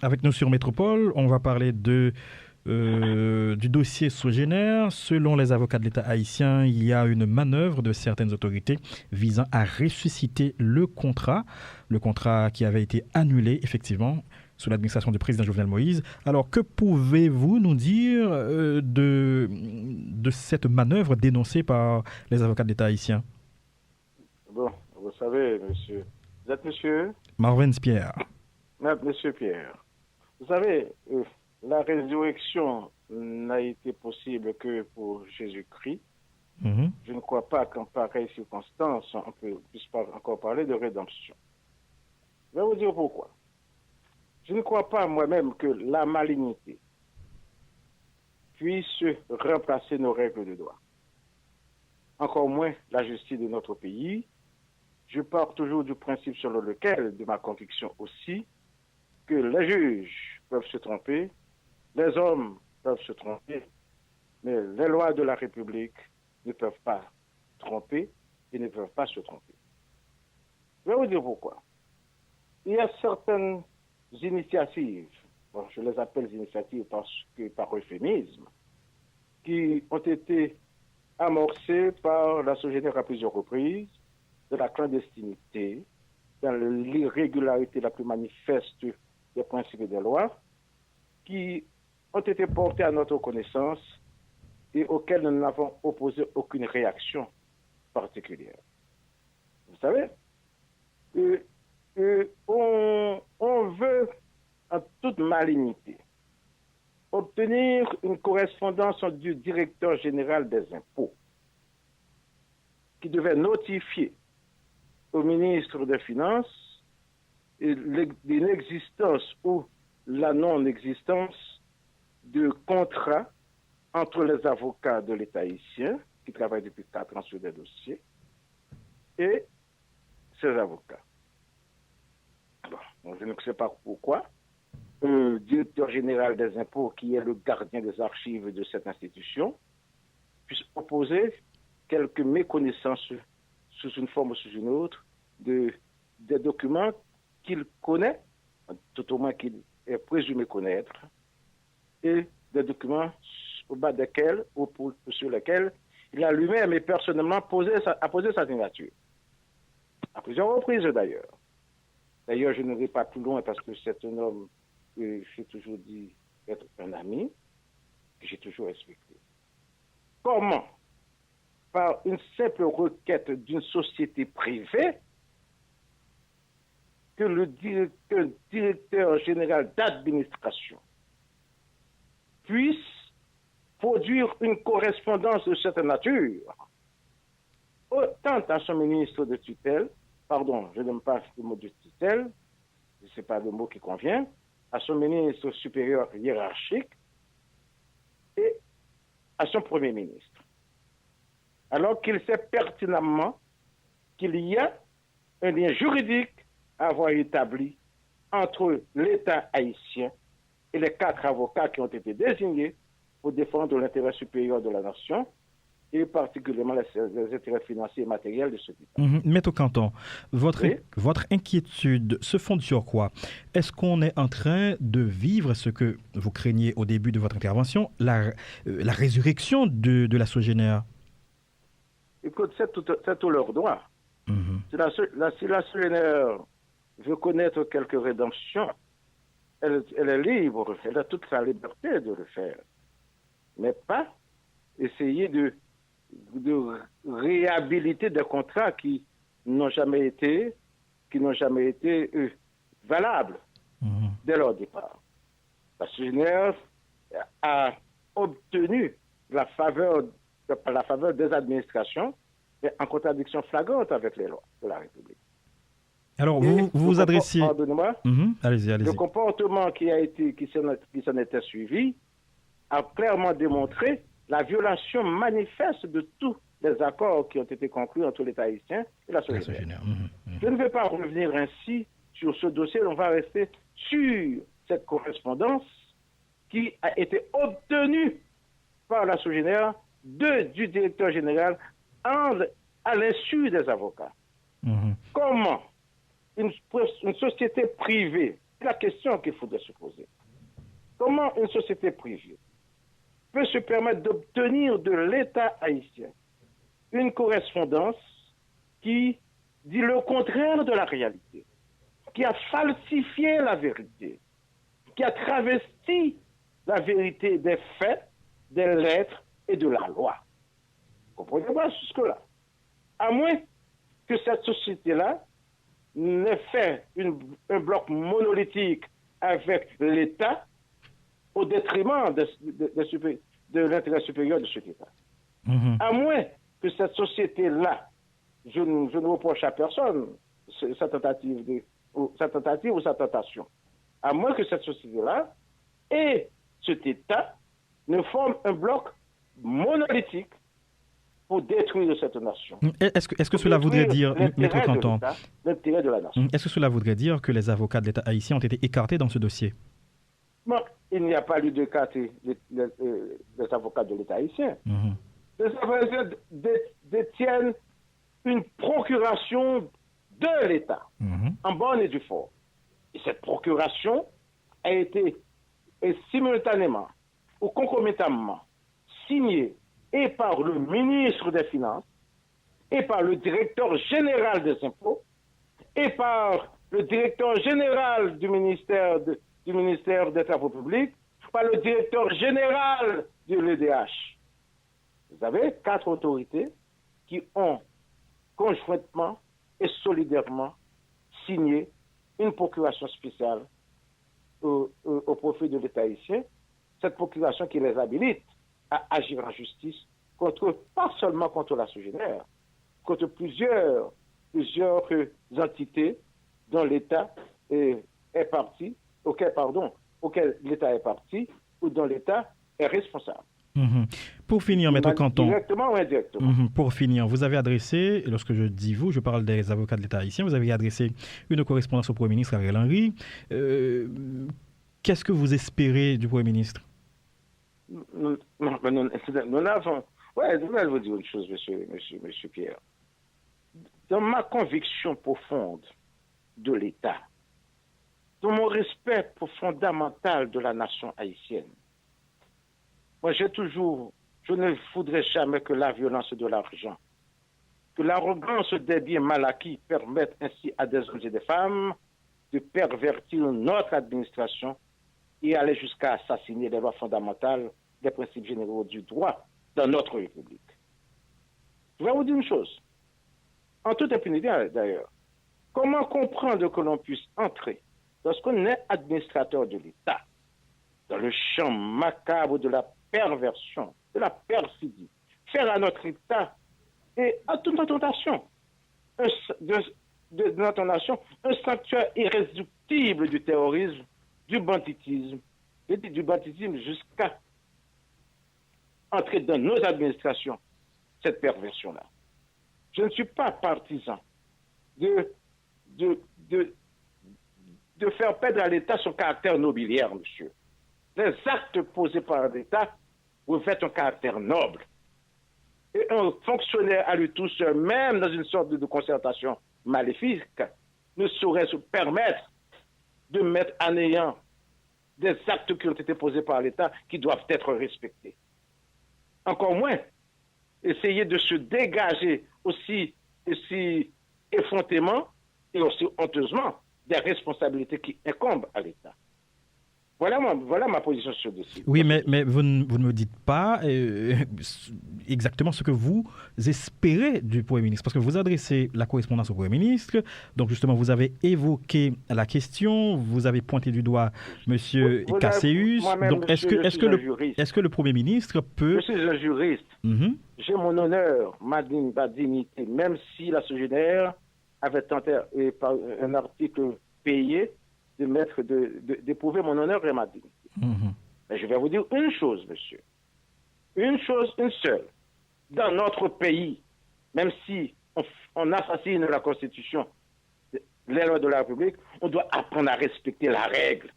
Avec nous sur Métropole, on va parler du dossier Sogénère. Selon les avocats de l'État haïtien, il y a une manœuvre de certaines autorités visant à ressusciter le contrat qui avait été annulé effectivement sous l'administration du président Jovenel Moïse. Alors, que pouvez-vous nous dire de cette manœuvre dénoncée par les avocats de l'État haïtien? Bon, vous savez, monsieur, vous êtes monsieur, Marvin Spierre. monsieur Pierre. Vous savez, la résurrection n'a été possible que pour Jésus-Christ. Mhm. Je ne crois pas qu'en pareille circonstance, puisse pas encore parler de rédemption. Je vais vous dire pourquoi. Je ne crois pas moi-même que la malignité puisse remplacer nos règles de droit. Encore moins la justice de notre pays. Je pars toujours du principe selon lequel, de ma conviction aussi, que les juges peuvent se tromper, les hommes peuvent se tromper, mais les lois de la République ne peuvent pas tromper et ne peuvent pas se tromper. Je vais vous dire pourquoi. Il y a certaines initiatives, bon, je les appelle initiatives parce que par euphémisme, qui ont été amorcées par la Sogénère à plusieurs reprises, de la clandestinité, dans l'irrégularité la plus manifeste des principes et des lois, qui ont été portés à notre connaissance et auxquels nous n'avons opposé aucune réaction particulière. Vous savez, on veut, en toute malignité, obtenir une correspondance du directeur général des impôts qui devait notifier au ministre des Finances l'inexistence ou la non-existence de contrat entre les avocats de l'État haïtien, qui travaillent depuis 4 ans sur des dossiers, et ces avocats. Bon, je ne sais pas pourquoi. Le directeur général des impôts, qui est le gardien des archives de cette institution, puisse opposer quelques méconnaissances sous une forme ou sous une autre des documents qu'il connaît, tout au moins qu'il est présumé connaître, et des documents au bas desquels ou sur lesquels il a lui-même et personnellement a posé sa signature. À plusieurs reprises d'ailleurs. D'ailleurs, je ne vais pas plus loin parce que c'est un homme que j'ai toujours dit être un ami, que j'ai toujours expliqué. Comment, par une simple requête d'une société privée, que le directeur général d'administration puisse produire une correspondance de cette nature, autant à son ministre de tutelle, pardon, je n'aime pas le mot de tutelle, ce n'est pas le mot qui convient, à son ministre supérieur hiérarchique et à son premier ministre. Alors qu'il sait pertinemment qu'il y a un lien juridique à avoir établi entre l'État haïtien et les 4 avocats qui ont été désignés pour défendre l'intérêt supérieur de la nation et particulièrement les intérêts financiers et matériels de ce pays. Maître Canton, Oui? votre inquiétude se fonde sur quoi? Est-ce qu'on est en train de vivre ce que vous craignez au début de votre intervention, la résurrection de la Sogénère? Écoute, c'est tout leur droit. Si la Sogénère veut connaître quelques rédemptions, elle est libre, elle a toute sa liberté de le faire. Mais pas essayer de réhabiliter des contrats qui n'ont jamais été valables dès leur départ. La Sogénère a obtenu la faveur des administrations, mais en contradiction flagrante avec les lois de la République. Alors, Et vous vous adressiez... pardonnez-moi, Allez-y, le allez-y. comportement qui s'en était suivi a clairement démontré la violation manifeste de tous les accords qui ont été conclus entre l'État haïtien et la Sogénère. Je ne vais pas revenir ainsi sur ce dossier, on va rester sur cette correspondance qui a été obtenue par la Sogénère du directeur général à l'insu des avocats. Comment une société privée C'est la question qu'il faudrait se poser. Comment une société privée peut se permettre d'obtenir de l'État haïtien une correspondance qui dit le contraire de la réalité, qui a falsifié la vérité, qui a travesti la vérité des faits, des lettres et de la loi. Comprenez-moi jusque-là. À moins que cette société-là n'ait fait un bloc monolithique avec l'État au détriment de l'intérêt supérieur de cet État. À moins que cette société-là, je ne reproche à personne sa tentative ou sa tentation, à moins que cette société-là et cet État ne forment un bloc monolithique pour détruire cette nation. Est-ce que cela voudrait dire, Maître Canton, l'intérêt de la nation. Est-ce que cela voudrait dire que les avocats de l'État haïtien ont été écartés dans ce dossier? Non, il n'y a pas lieu d'écarter les avocats de l'État haïtien. Les avocats haïtiens détiennent une procuration de l'État, en bonne et due forme. Et cette procuration a été simultanément ou concomitamment signée et par le ministre des Finances, et par le directeur général des impôts, et par le directeur général du ministère des Travaux publics, par le directeur général de l'EDH. Vous avez 4 autorités qui ont conjointement et solidairement signé une procuration spéciale au profit de l'État haïtien, cette procuration qui les habilite à agir en justice pas seulement contre la Sogénère, contre plusieurs entités dont l'État est parti, auquel l'État est parti ou dont l'État est responsable. Pour finir, Maître Canton, directement ou indirectement. Pour finir, vous avez adressé, lorsque je dis vous, je parle des avocats de l'État haïtien, vous avez adressé une correspondance au Premier ministre Ariel Henry. Qu'est-ce que vous espérez du Premier ministre? Nous avons... Ouais, je vais vous dire une chose, monsieur Pierre. Dans ma conviction profonde de l'État, dans mon respect fondamental de la nation haïtienne, moi je ne voudrais jamais que la violence de l'argent, que l'arrogance des biens mal acquis permettent ainsi à des hommes et des femmes de pervertir notre administration et aller jusqu'à assassiner les lois fondamentales, les principes généraux du droit dans notre République. Je vais vous dire une chose, en toute impunité d'ailleurs. Comment comprendre que l'on puisse entrer, lorsqu'on est administrateur de l'État, dans le champ macabre de la perversion, de la perfidie, faire à notre État et à toute notre nation, de notre nation, un sanctuaire irréductible du terrorisme, du banditisme, et du banditisme jusqu'à entrer dans nos administrations, cette perversion-là. Je ne suis pas partisan de faire perdre à l'État son caractère nobiliaire, monsieur. Les actes posés par l'État revêtent un caractère noble. Et un fonctionnaire à lui tout seul, même dans une sorte de concertation maléfique, ne saurait se permettre de mettre en néant des actes qui ont été posés par l'État qui doivent être respectés. Encore moins, essayer de se dégager aussi effrontément et aussi honteusement des responsabilités qui incombent à l'État. Voilà ma position sur ce dossier. Oui, mais vous ne me dites pas exactement ce que vous espérez du Premier ministre, parce que vous adressez la correspondance au Premier ministre, donc justement vous avez évoqué la question, vous avez pointé du doigt M. Casséus. Donc est-ce que le Premier ministre peut... Je suis un juriste. J'ai mon honneur, ma dignité, même si la Sogénère avait tenté par un article payé d'éprouver mon honneur et ma dignité. Mais je vais vous dire une chose, monsieur. Une seule. Dans notre pays, même si on assassine la Constitution, les lois de la République, on doit apprendre à respecter la règle.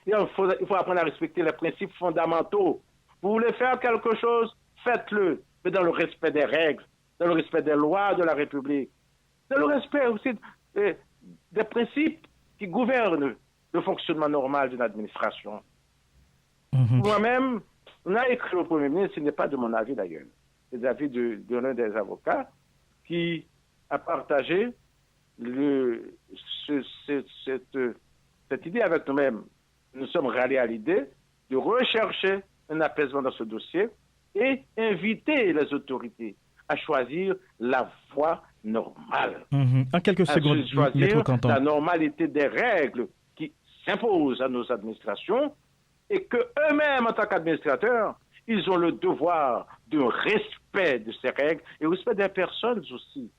Il faut apprendre à respecter les principes fondamentaux. Vous voulez faire quelque chose, faites-le, mais dans le respect des règles, dans le respect des lois de la République, dans le respect aussi des principes qui gouvernent le fonctionnement normal d'une administration. Mhm. Moi-même, on a écrit au Premier ministre, ce n'est pas de mon avis d'ailleurs, c'est l'avis de l'un des avocats qui a partagé cette idée avec nous-mêmes. Nous sommes ralliés à l'idée de rechercher un apaisement dans ce dossier et inviter les autorités à choisir la voie normale. Mhm. En quelques À secondes, choisir Maître Canton. la normalité des règles qui s'imposent à nos administrations et que eux-mêmes, en tant qu'administrateurs, ils ont le devoir de respect de ces règles et respect des personnes aussi.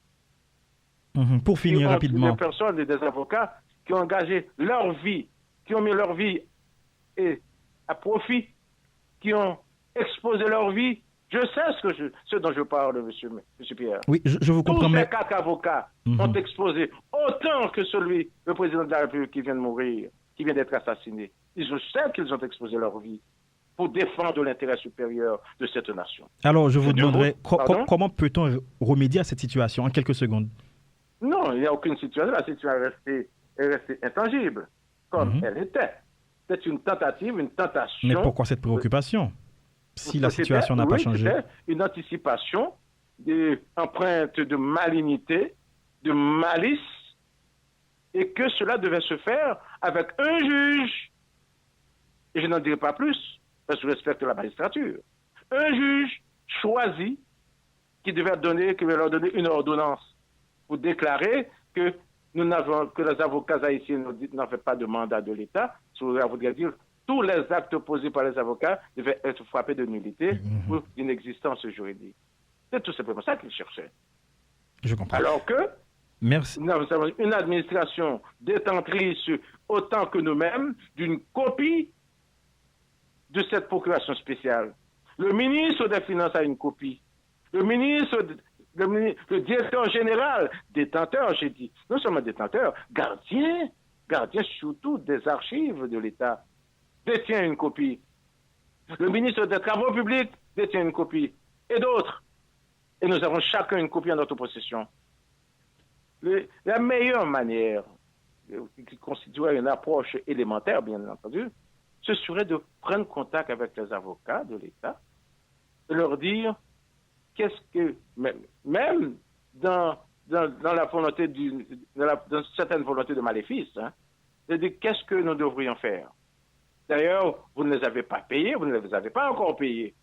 Mhm. Pour finir rapidement. Des personnes et des avocats qui ont engagé leur vie, qui ont mis leur vie à profit, qui ont exposé leur vie. Je sais ce dont je parle, monsieur Pierre. Oui, je vous comprends. Tous ces 4 avocats ont exposé autant que le président de la République qui vient de mourir, qui vient d'être assassiné. Je sais qu'ils ont exposé leur vie pour défendre l'intérêt supérieur de cette nation. Alors, je vous demanderai comment peut-on remédier à cette situation en quelques secondes? Non, il n'y a aucune situation. La situation est restée intangible, comme elle était. C'est une tentative, une tentation. Mais pourquoi cette préoccupation si la situation n'a pas changé? C'était une anticipation empreinte de malignité, de malice, et que cela devait se faire avec un juge. Et je n'en dirai pas plus, parce que je respecte la magistrature. Un juge choisi qui devait leur donner une ordonnance pour déclarer que les avocats haïtiens n'avaient pas de mandat de l'État. Ça voudrait dire tous les actes posés par les avocats devaient être frappés de nullité ou d'inexistence juridique. C'est tout simplement ça qu'ils cherchaient. Je comprends. Alors que nous avons une administration détentrice autant que nous-mêmes d'une copie de cette procuration spéciale. Le ministre des Finances a une copie. Le directeur général, détenteur, j'ai dit, non seulement détenteur, gardien surtout des archives de l'État, détient une copie. Le ministre des Travaux publics détient une copie. Et d'autres. Et nous avons chacun une copie en notre possession. La meilleure manière, qui constituerait une approche élémentaire, bien entendu, ce serait de prendre contact avec les avocats de l'État, de leur dire même dans la volonté dans certaines volontés de maléfice, de dire qu'est-ce que nous devrions faire. D'ailleurs, vous ne les avez pas payés, vous ne les avez pas encore payés.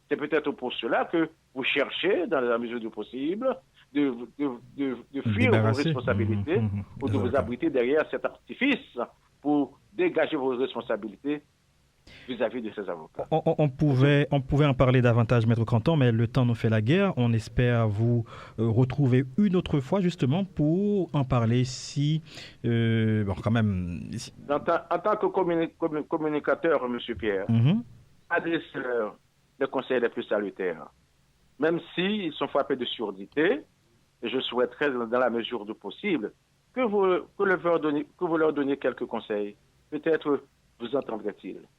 C'est peut-être pour cela que vous cherchez, dans la mesure du possible, de fuir vos responsabilités ou de vous abriter derrière cet artifice pour dégager vos responsabilités vis-à-vis de ces avocats. On pouvait en parler davantage, Maître Canton, mais le temps nous fait la guerre. On espère vous retrouver une autre fois, justement, pour en parler si... quand même... En tant que communicateur, M. Pierre, adressez-leur les conseils les plus salutaires. Même s'ils sont frappés de surdité, et je souhaiterais, dans la mesure du possible, que vous leur donniez quelques conseils. Peut-être vous entendrez-ils.